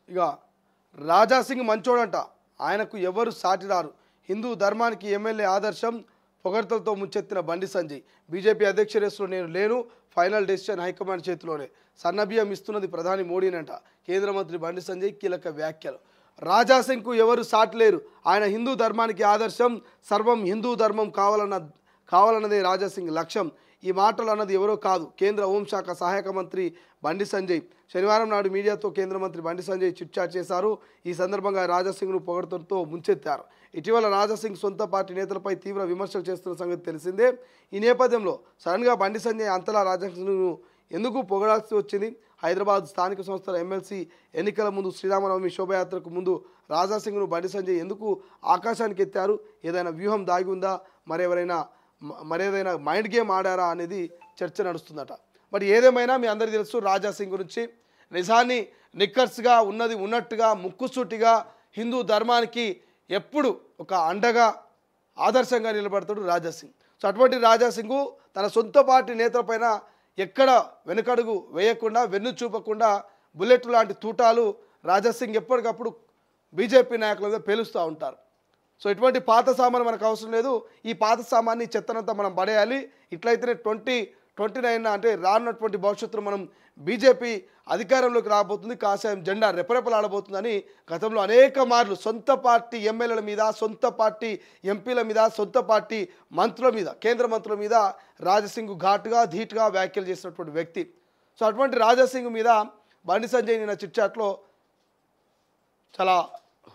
ఇక రాజాసింగ్ మంచోడంట, ఆయనకు ఎవరు సాటిరారు, హిందూ ధర్మానికి ఎమ్మెల్యే ఆదర్శం, పొగడ్తలతో ముంచెత్తిన బండి సంజయ్. బీజేపీ అధ్యక్ష రేసులో నేను లేను, ఫైనల్ డెసిషన్ హైకమాండ్ చేతిలోనే, సన్నబియ్యం ఇస్తున్నది ప్రధాని మోడీనంట. కేంద్ర మంత్రి బండి సంజయ్ కీలక వ్యాఖ్యలు. రాజాసింగ్కు ఎవరు సాటిలేరు, ఆయన హిందూ ధర్మానికి ఆదర్శం, సర్వం హిందూ ధర్మం కావాలన్నదే రాజాసింగ్ లక్ష్యం. ఈ మాటలు అన్నది ఎవరో కాదు, కేంద్ర హోంశాఖ సహాయక మంత్రి బండి సంజయ్. శనివారం నాడు మీడియాతో కేంద్ర మంత్రి బండి సంజయ్ చిట్చాట్ చేశారు. ఈ సందర్భంగా రాజాసింగ్ను పొగడ్తలతో ముంచెత్తారు. ఇటీవల రాజాసింగ్ సొంత పార్టీ నేతలపై తీవ్ర విమర్శలు చేస్తున్న సంగతి తెలిసిందే. ఈ నేపథ్యంలో సడన్గా బండి సంజయ్ అంతలా రాజాసింగ్ను ఎందుకు పొగడాల్సి వచ్చింది? హైదరాబాద్ స్థానిక సంస్థల ఎమ్మెల్సీ ఎన్నికల ముందు శ్రీరామనవమి శోభయాత్రకు ముందు రాజాసింగ్ను బండి సంజయ్ ఎందుకు ఆకాశానికి ఎత్తారు? ఏదైనా వ్యూహం దాగి ఉందా? మరేదైనా మైండ్ గేమ్ ఆడారా అనేది చర్చ నడుస్తుందట. బట్ ఏదేమైనా మీ అందరికీ తెలుసు రాజాసింగ్ గురించి. నిజాన్ని నిక్కర్స్గా ఉన్నది ఉన్నట్టుగా ముక్కుసూటిగా హిందూ ధర్మానికి ఎప్పుడు ఒక అండగా ఆదర్శంగా నిలబడతాడు రాజాసింగ్. సో అటువంటి రాజాసింగ్ తన సొంత పార్టీ నేతలపైన ఎక్కడ వెనుకడుగు వేయకుండా వెన్ను చూపకుండా బుల్లెట్ లాంటి తూటాలు రాజాసింగ్ ఎప్పటికప్పుడు బీజేపీ నాయకుల మీద పేలుస్తూ ఉంటారు. సో ఇటువంటి పాత సామాను మనకు అవసరం లేదు. ఈ పాత సామాన్ని చెత్తనంతా మనం పడేయాలి. ఇట్లయితేనే 2029 అంటే రానున్నటువంటి భవిష్యత్తులో మనం బీజేపీ అధికారంలోకి రాబోతుంది, కాషాయం జెండా రెపరెపలాడబోతుందని గతంలో అనేక మార్లు సొంత పార్టీ ఎమ్మెల్యేల మీద, సొంత పార్టీ ఎంపీల మీద, సొంత పార్టీ మంత్రుల మీద, కేంద్ర మంత్రుల మీద రాజాసింగ్ ఘాటుగా ధీటుగా వ్యాఖ్యలు చేసినటువంటి వ్యక్తి. సో అటువంటి రాజాసింగ్ మీద బండి సంజయ్ నిన్న చిట్చాట్లో చాలా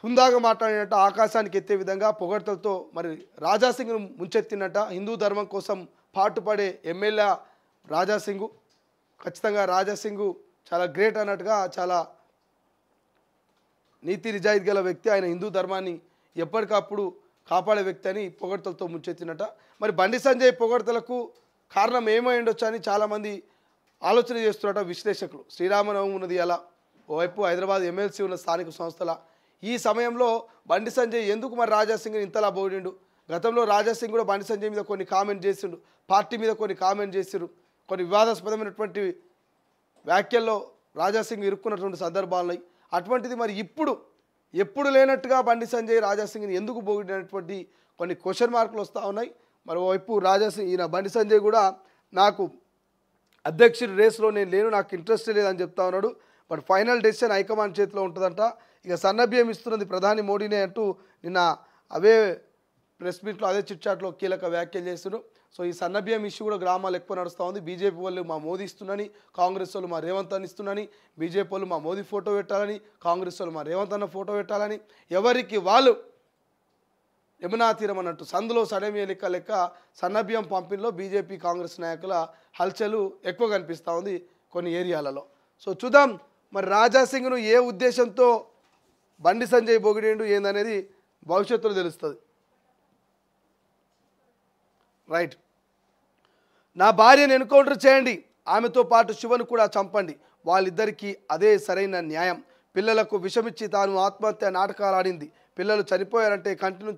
హుందాగా మాట్లాడినట్టు, ఆకాశానికి ఎత్తే విధంగా పొగడ్తలతో మరి రాజాసింగ్ను ముంచెత్తినట్ట. హిందూ ధర్మం కోసం పాటుపడే ఎమ్మెల్యే రాజాసింగ్, ఖచ్చితంగా రాజాసింగ్ చాలా గ్రేట్ అన్నట్టుగా, చాలా నీతి నిజాయితీ గల వ్యక్తి, ఆయన హిందూ ధర్మాన్ని ఎప్పటికప్పుడు కాపాడే వ్యక్తి అని పొగడ్తలతో ముంచెత్తినట్ట. మరి బండి సంజయ్ పొగడ్తలకు కారణం ఏమై ఉండొచ్చు అని చాలామంది ఆలోచన చేస్తున్నట విశ్లేషకులు. శ్రీరామనవమి ఉన్నది అలా, ఓవైపు హైదరాబాద్ ఎమ్మెల్సీ ఉన్న స్థానిక సంస్థల ఈ సమయంలో బండి సంజయ్ ఎందుకు మరి రాజాసింగ్ని ఇంతలా పోడిండు? గతంలో రాజాసింగ్ కూడా బండి సంజయ్ మీద కొన్ని కామెంట్ చేసిండు, పార్టీ మీద కొన్ని కామెంట్ చేసిరు, కొన్ని వివాదాస్పదమైనటువంటి వ్యాఖ్యల్లో రాజాసింగ్ ఇరుక్కున్నటువంటి సందర్భాలున్నాయి. అటువంటిది మరి ఎప్పుడు లేనట్టుగా బండి సంజయ్ రాజాసింగ్ని ఎందుకు పోగినటువంటి కొన్ని క్వశ్చన్ మార్కులు వస్తూ ఉన్నాయి. మరోవైపు ఈయన బండి సంజయ్ కూడా నాకు అధ్యక్షుడి రేసులో నేను లేను, నాకు ఇంట్రెస్ట్ లేదని చెప్తా ఉన్నాడు. బట్ ఫైనల్ డెసిషన్ హైకమాండ్ చేతిలో ఉంటుందంట. ఇక సన్నబియ్యం ఇస్తున్నది ప్రధాని మోడీనే అంటూ నిన్న అవే ప్రెస్ మీట్లో అదే చిట్చాట్లో కీలక వ్యాఖ్యలు చేస్తున్నారు. సో ఈ సన్నబియ్యం ఇష్యూ కూడా గ్రామాలు ఎక్కువ నడుస్తూ ఉంది. బీజేపీ వాళ్ళు మా మోదీ ఇస్తున్నాని, కాంగ్రెస్ వాళ్ళు మా రేవంత్ అన్న ఇస్తున్నాని, బీజేపీ వాళ్ళు మా మోదీ ఫోటో పెట్టాలని, కాంగ్రెస్ వాళ్ళు మా రేవంత్ అన్న ఫోటో పెట్టాలని, ఎవరికి వాళ్ళు యమునా తీరం అన్నట్టు సందులో సడమియ లెక్క సన్నబియ్యం పంపిణీలో బీజేపీ కాంగ్రెస్ నాయకుల హల్చలు ఎక్కువ కనిపిస్తూ ఉంది కొన్ని ఏరియాలలో. సో చూద్దాం మరి రాజాసింగ్ను ఏ ఉద్దేశంతో బండి సంజయ్ బొగిడేండు ఏందనేది భవిష్యత్తులో తెలుస్తుంది. రైట్. నా భార్యను ఎన్కౌంటర్ చేయండి, ఆమెతో పాటు శివను కూడా చంపండి, వాళ్ళిద్దరికీ అదే సరైన న్యాయం. పిల్లలకు విషమిచ్చి తాను ఆత్మహత్య నాటకాలు ఆడింది, పిల్లలు చనిపోయారంటే కంటి